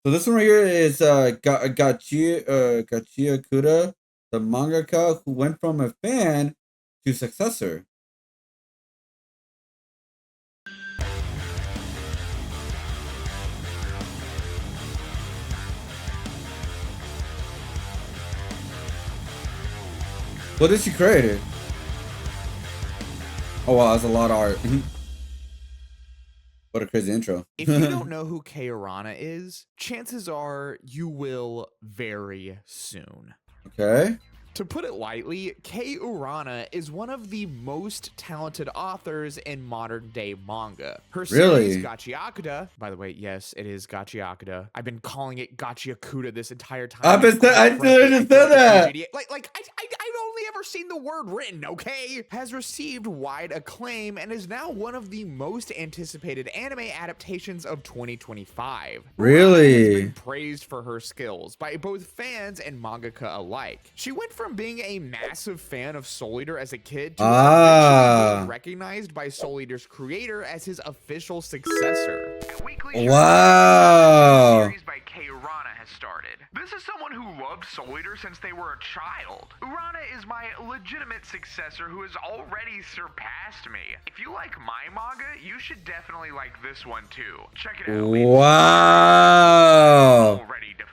So this one right here is Gachiakuta, the mangaka who went from a fan to successor. What did she create? Oh wow, that's a lot of art. What a crazy intro. If you don't know who Kei Urana is, chances are you will very soon. Okay. To put it lightly, Kei Urana is one of the most talented authors in modern day manga. Her series Gachiakuta, by the way, yes, it is Gachiakuta. I've been calling it Gachiakuta this entire time. I just said that. I've only ever seen the word written, okay? Has received wide acclaim and is now one of the most anticipated anime adaptations of 2025. Really? Has been praised for her skills by both fans and mangaka alike. She went from being a massive fan of Soul Eater as a kid to eventually being recognized by Soul Eater's creator as his official successor. Wow. Series by Kei Urana has started. This is someone who loved Soul Eater since they were a child. Urana is my legitimate successor who has already surpassed me. If you like my manga, you should definitely like this one too. Check it out. Wow. Already defeated.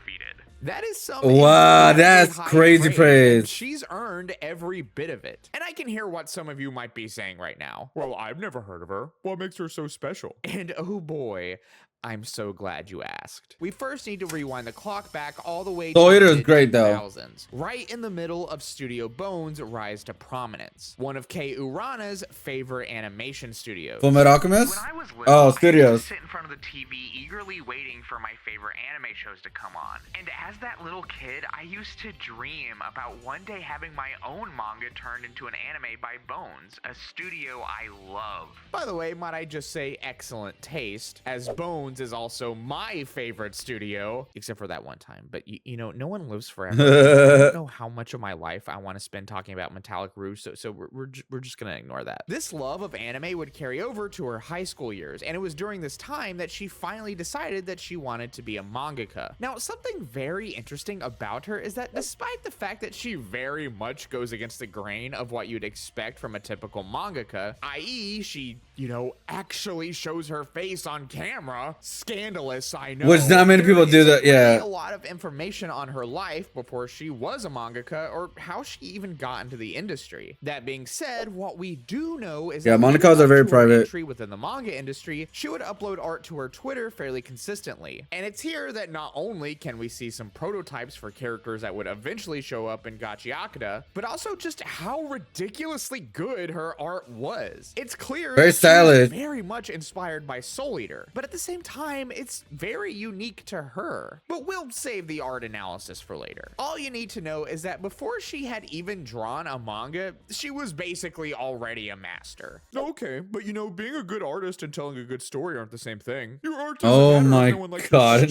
That is some that's crazy praise. She's earned every bit of it. And I can hear what some of you might be saying right now. Well, I've never heard of her. What makes her so special? And oh boy, I'm so glad you asked. We first need to rewind the clock back all the way to Soul Eater is the great though. 2000s, right in the middle of Studio Bones' rise to prominence, one of Kei Urana's favorite animation studios. Fullmetal Alchemist? When I was little, studios. I used to sit in front of the TV eagerly waiting for my favorite anime shows to come on. And as that little kid, I used to dream about one day having my own manga turned into an anime by Bones, a studio I love. By the way, might I just say excellent taste, as Bones is also my favorite studio, except for that one time. But you know, no one lives forever. I don't know how much of my life I want to spend talking about Metallic Rouge, so we're just gonna ignore that. This love of anime would carry over to her high school years, and it was during this time that she finally decided that she wanted to be a mangaka. Now, something very interesting about her is that despite the fact that she very much goes against the grain of what you'd expect from a typical mangaka, i.e. she, you know, actually shows her face on camera. Scandalous, I know. Which not many people do that, yeah. A lot of information on her life before she was a mangaka or how she even got into the industry. That being said, what we do know is that mangakas are very private. entry within the manga industry, she would upload art to her Twitter fairly consistently. And it's here that not only can we see some prototypes for characters that would eventually show up in Gachiakuta, but also just how ridiculously good her art was. It's clear very stylish, very much inspired by Soul Eater, but at the same time, it's very unique to her. But we'll save the art analysis for later. All you need to know is that before she had even drawn a manga, she was basically already a master. Okay, but you know, being a good artist and telling a good story aren't the same thing. Your art doesn't matter if no one likes God.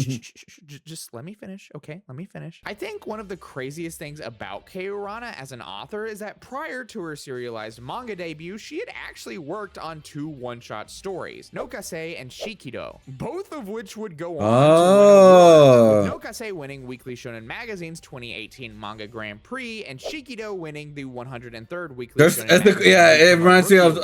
Just let me finish, okay? Let me finish. I think one of the craziest things about Kei Urana as an author is that prior to her serialized manga debut, she had actually worked on 2 one-shot stories, Nokase and Shikido, both of which would go on to win awards, with Nokase winning Weekly Shonen Magazine's 2018 Manga Grand Prix and Shikido winning the 103rd Weekly Shonen Magazine. Yeah, it reminds me of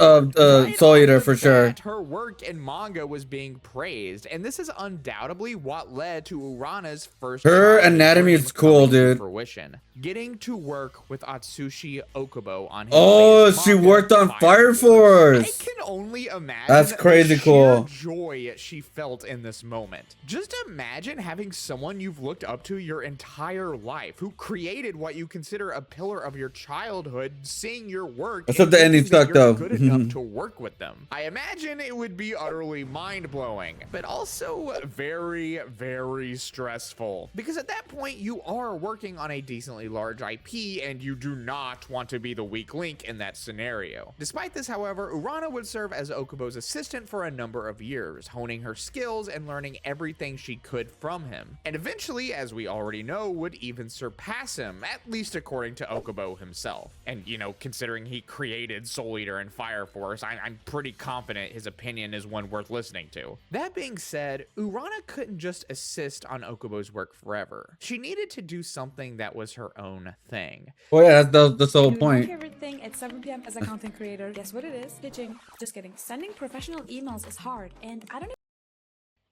Soul Eater for sure. Her work in manga was being praised, and this is undoubtedly what led to Urana's first. Her anatomy is cool, dude. Fruition. Getting to work with Atsushi Okubo on his she worked on Fire Force. I can only imagine that's crazy cool. Joy she felt in this moment. Just imagine having someone you've looked up to your entire life, who created what you consider a pillar of your childhood, seeing your work. Except the ending sucked though. Good enough to work with them. I imagine it would be utterly mind-blowing, but also very, very stressful. Because at that point, you are working on a decently large IP, and you do not want to be the weak link in that scenario. Despite this, however, Urana would serve as Okubo's assistant for a number of years, honing her skills and learning everything she could from him. And eventually, as we already know, would even surpass him, at least according to Okubo himself. And, you know, considering he created Soul Eater and Fire Force, I'm pretty confident his opinion is one worth listening to. That being said, Urana couldn't just assist on Okubo's work forever. She needed to do something that was her own thing. Well, yeah, that's the whole Dude, point. my favorite thing at 7 p.m. as a content creator, guess what it is? Pitching. Just kidding. Sending professional emails is hard, and I don't.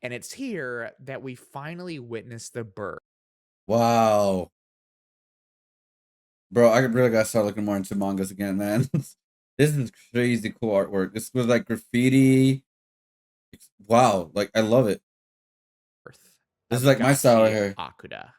And it's here that we finally witness the birth. Wow. Bro, I really gotta start looking more into mangas again, man. This is crazy cool artwork. This was like graffiti. Wow, like I love it. This is like my style right here. Gachiakuta.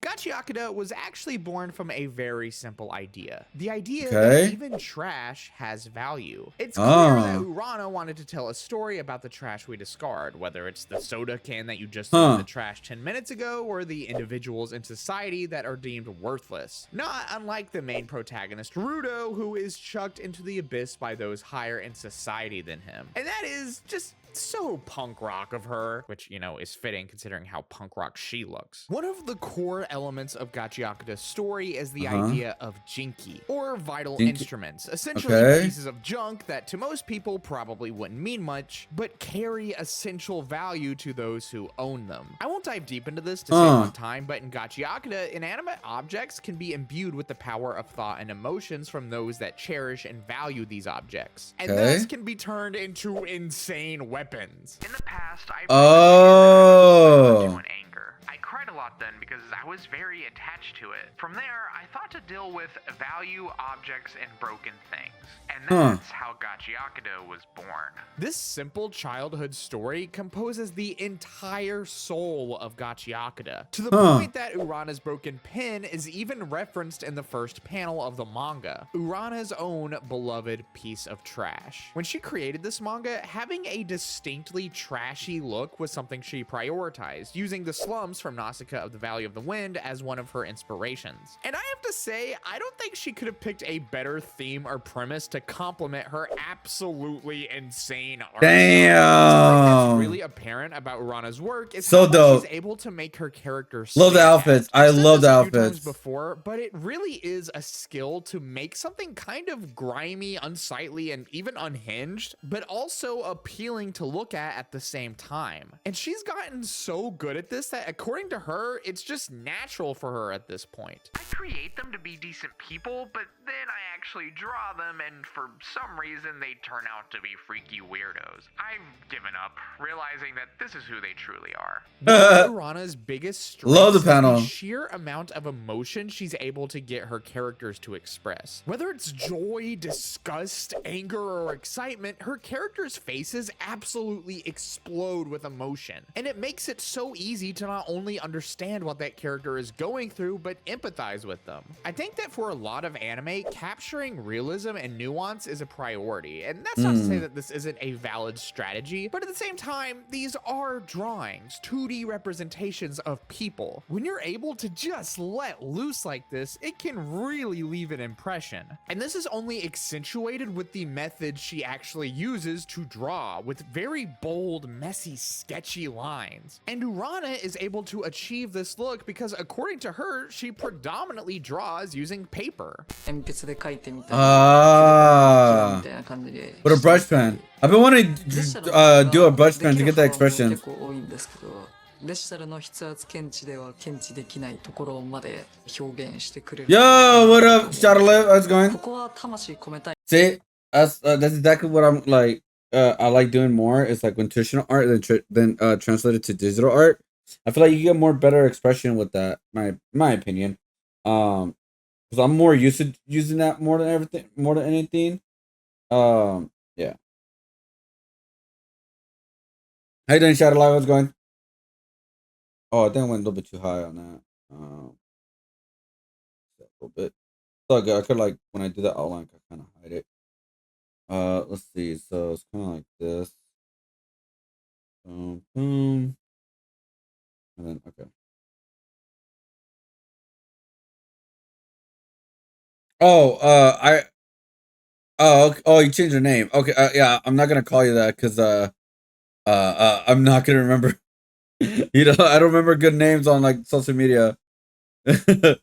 Gachiakuta was actually born from a very simple idea. The idea that even trash has value. It's clear that Urana wanted to tell a story about the trash we discard, whether it's the soda can that you just threw in the trash 10 minutes ago, or the individuals in society that are deemed worthless. Not unlike the main protagonist, Rudo, who is chucked into the abyss by those higher in society than him. And that is just so punk rock of her, which, you know, is fitting considering how punk rock she looks. One of the core elements of Gachiakuta's story is the idea of jinki, or vital instruments, essentially pieces of junk that to most people probably wouldn't mean much, but carry essential value to those who own them. I won't dive deep into this to save on time, but in Gachiakuta, inanimate objects can be imbued with the power of thought and emotions from those that cherish and value these objects, and thus can be turned into insane weapons. In the past, I to an anger. I cried a lot then because I was very attached to it. From there, I thought to deal with value, objects, and broken things. And that's how Gachiakuta was born. This simple childhood story composes the entire soul of Gachiakuta, to the point that Urana's broken pen is even referenced in the first panel of the manga, Urana's own beloved piece of trash. When she created this manga, having a distinctly trashy look was something she prioritized, using the slums from Nausicaa of the Valley of the Wind as one of her inspirations. And I have to say, I don't think she could have picked a better theme or premise to complement her absolutely insane art. Damn! Something that's really apparent about Urana's work is how much she's able to make her character stand. Love the outfits. I love the outfits. Before, but it really is a skill to make something kind of grimy, unsightly, and even unhinged, but also appealing to look at the same time. And she's gotten so good at this that, according to her, it's just natural for her at this point. I create them to be decent people, but then I actually draw them, and for some reason they turn out to be freaky weirdos. I've given up, realizing that this is who they truly are. Urana's biggest strength is the sheer amount of emotion she's able to get her characters to express. Whether it's joy, disgust, anger, or excitement, her characters' faces absolutely explode with emotion. And it makes it so easy to not only understand what that character is going through, but empathize with them. I think that for a lot of anime, capturing realism and nuance is a priority. And that's not to say that this isn't a valid strategy, but at the same time, these are drawings, 2D representations of people. When you're able to just let loose like this, it can really leave an impression. And this is only accentuated with the method she actually uses to draw, with very bold, messy, sketchy lines. And Urana is able to achieve this look because, according to her, she predominantly draws using paper. With a brush pen. I've been wanting to do a brush pen to get that expression. Yo, what up, Shadowlive? How's it going? See, that's exactly what I'm like. I like doing more. It's like when traditional art then translated to digital art. I feel like you get more better expression with that. My opinion. Because I'm more used to using that more than anything. Yeah. How you doing, Shadowlive? How's it going? Oh, I think I went a little bit too high on that. A little bit. It's all good. I could, like, when I do that outline, I kind of hide it. Let's see. So it's kind of like this. Boom, boom. And then, okay. Oh, Oh, you changed your name. Okay, yeah, I'm not gonna call you that because I'm not gonna remember. You know, I don't remember good names on like social media. Why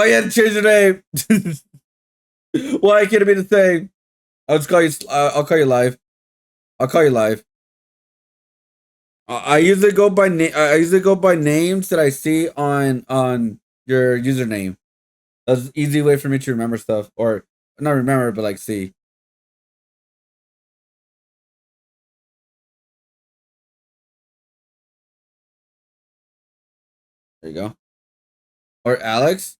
you had to change your name? Why can't it be the same? I'll just call you. I'll call you live. I'll call you live. I usually go by name. I usually go by names that I see on your username. That's an easy way for me to remember stuff, or not remember, but like see. There you go. Or Alex.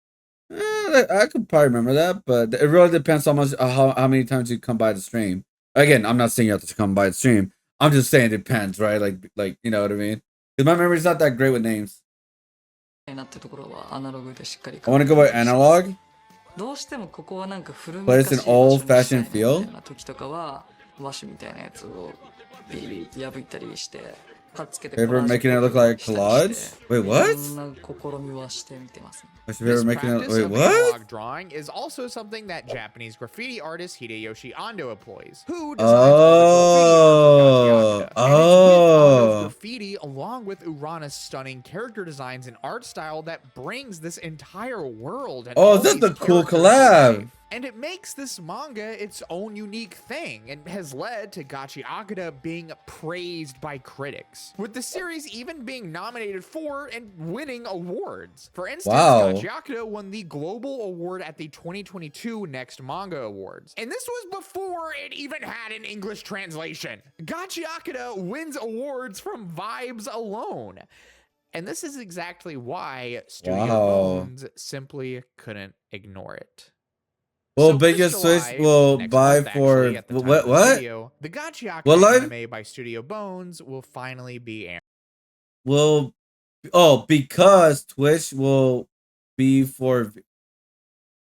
I could probably remember that, but it really depends how much how many times you come by the stream. Again, I'm not saying you have to come by the stream. I'm just saying it depends, right? Like you know what I mean? Because my memory's not that great with names. I want to go by analog. But it's an old-fashioned feel. Paper making it look like collage? Wait, what? This practice of analog drawing is also something that Japanese graffiti artist Hideyoshi Ando employs, who designs all the graffiti art for Gachiakuta. And it's with Ando's graffiti, along with Urana's stunning character designs and art style, that brings this entire world and all that's these the cool characters to collab. life. And it makes this manga its own unique thing and has led to Gachiakuta being praised by critics, with the series even being nominated for and winning awards. For instance, Gachiakuta won the Global Award at the 2022 Next Manga Awards. And this was before it even had an English translation. Gachiakuta wins awards from vibes alone. And this is exactly why Studio Bones simply couldn't ignore it. Well, so biggest Switch will buy for what? Video, the Gachiakuta anime by Studio Bones will finally be aired. Well, because Twitch will be for.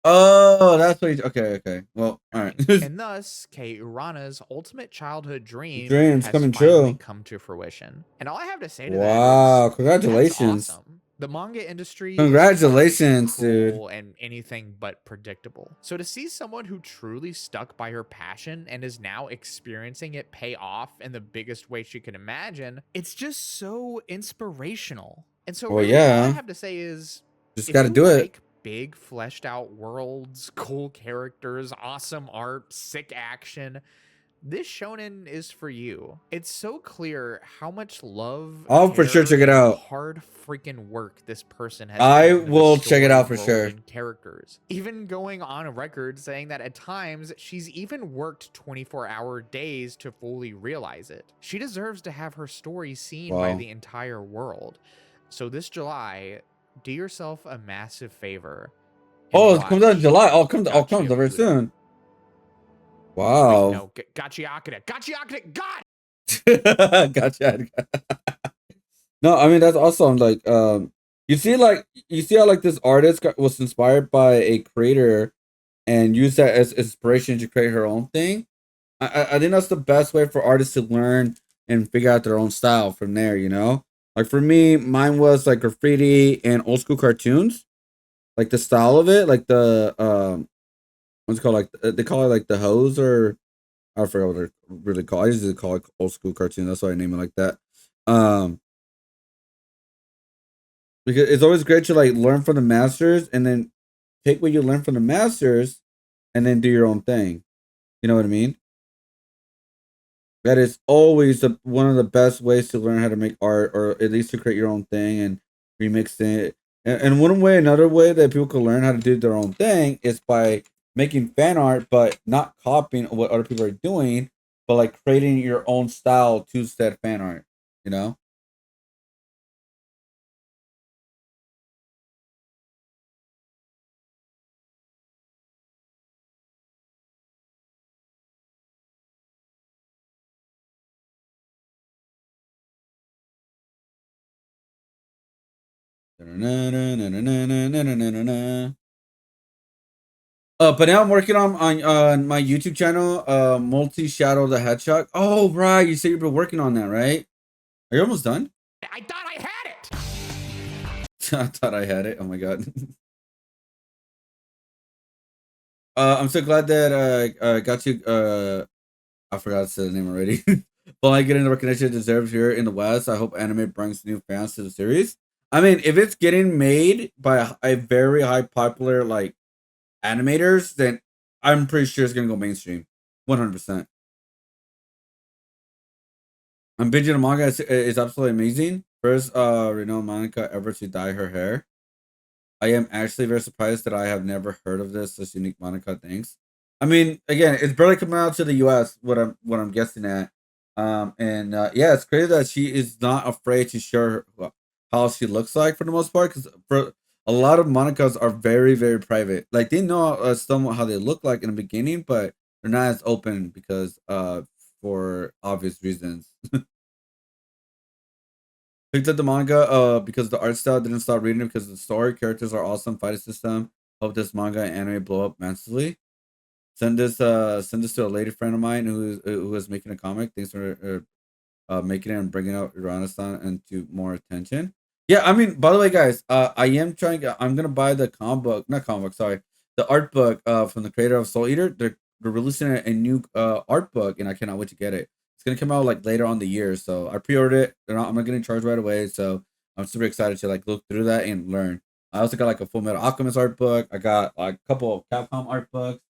Oh, that's what. Okay. Well, all right. And thus, Kei Urana's ultimate childhood dream has coming finally true. come to fruition. And all I have to say to that is, congratulations! That's awesome. The manga industry Congratulations, is cruel dude. and anything but predictable. So to see someone who truly stuck by her passion and is now experiencing it pay off in the biggest way she can imagine, it's just so inspirational. And so really, all I have to say is, just gotta do it. Big fleshed out worlds, cool characters, awesome art, sick action, this shonen is for you. It's so clear how much love, I'll for sure check it out. Hard freaking work this person has. I will check it out for sure. Characters, even going on record saying that at times she's even worked 24-hour days to fully realize it. She deserves to have her story seen by the entire world. So this July, do yourself a massive favor. Oh, it comes out in July. I'll come very soon. Wow. No, Gachiakuta. God. Gotcha. No, I mean that's awesome. Like, you see how like this artist was inspired by a creator and used that as inspiration to create her own thing. I think that's the best way for artists to learn and figure out their own style from there. You know, like for me, mine was like graffiti and old school cartoons, like the style of it, like the what's it called, like they call it like the hose, or I forgot what they're really called. I usually call it old school cartoon. That's why I name it like that. Because it's always great to like learn from the masters and then take what you learn from the masters and then do your own thing. You know what I mean? That is always one of the best ways to learn how to make art, or at least to create your own thing and remix it. And one way, another way that people can learn how to do their own thing is by making fan art, but not copying what other people are doing, but like creating your own style to said fan art, you know? But now I'm working on my YouTube channel, Multi Shadow the Hedgehog. Oh, right. You said you've been working on that, right? Are you almost done? I thought I had it. I thought I had it. Oh my god. I'm so glad that got you. I forgot to say the name already. But like getting the recognition it deserves here in the West. I hope anime brings new fans to the series. I mean, if it's getting made by a very high popular like animators, then I'm pretty sure it's gonna go mainstream, 100%. I'm binging the manga. Is absolutely amazing. First, renowned mangaka ever to dye her hair. I am actually very surprised that I have never heard of this unique manga. Thanks. I mean, again, it's barely coming out to the U.S. What I'm guessing at. And yeah, it's crazy that she is not afraid to share how she looks like for the most part. Because for a lot of mangakas are very very private. Like they know somewhat how they look like in the beginning, but they're not as open because for obvious reasons. Picked up the manga because the art style. Didn't stop reading it because the story characters are awesome. Fighting system. Hope this manga and anime blow up massively. Send this to a lady friend of mine who is making a comic. Thanks for making it and bringing out Renaissance into more attention. Yeah, I mean, by the way, guys, I am trying. I'm gonna buy the comic book, not comic book, sorry, the art book from the creator of Soul Eater. They're releasing a new art book, and I cannot wait to get it. It's gonna come out like later on the year, so I pre-ordered it. I'm not getting charged right away, so I'm super excited to like look through that and learn. I also got like a Full Metal Alchemist art book. I got like a couple of Capcom art books.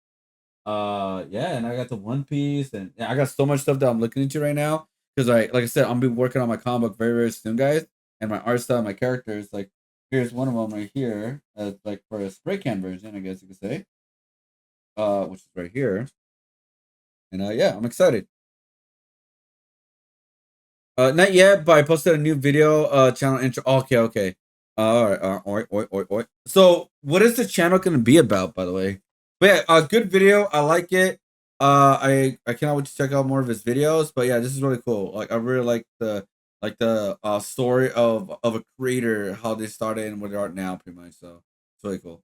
Yeah, and I got the One Piece, and yeah, I got so much stuff that I'm looking into right now because like I said, I'm be working on my comic book very very soon, guys, and my art style, my characters. Like here's one of them right here, like for a spray can version, I guess you could say, which is right here, and yeah, I'm excited. Not yet, but I posted a new video, channel intro. Okay, okay. All right, all right. So, what is the channel gonna be about, by the way? But yeah, a good video. I like it. I cannot wait to check out more of his videos. But yeah, this is really cool. Like, I really like the story of a creator, how they started and where they are now, pretty much. So it's really cool.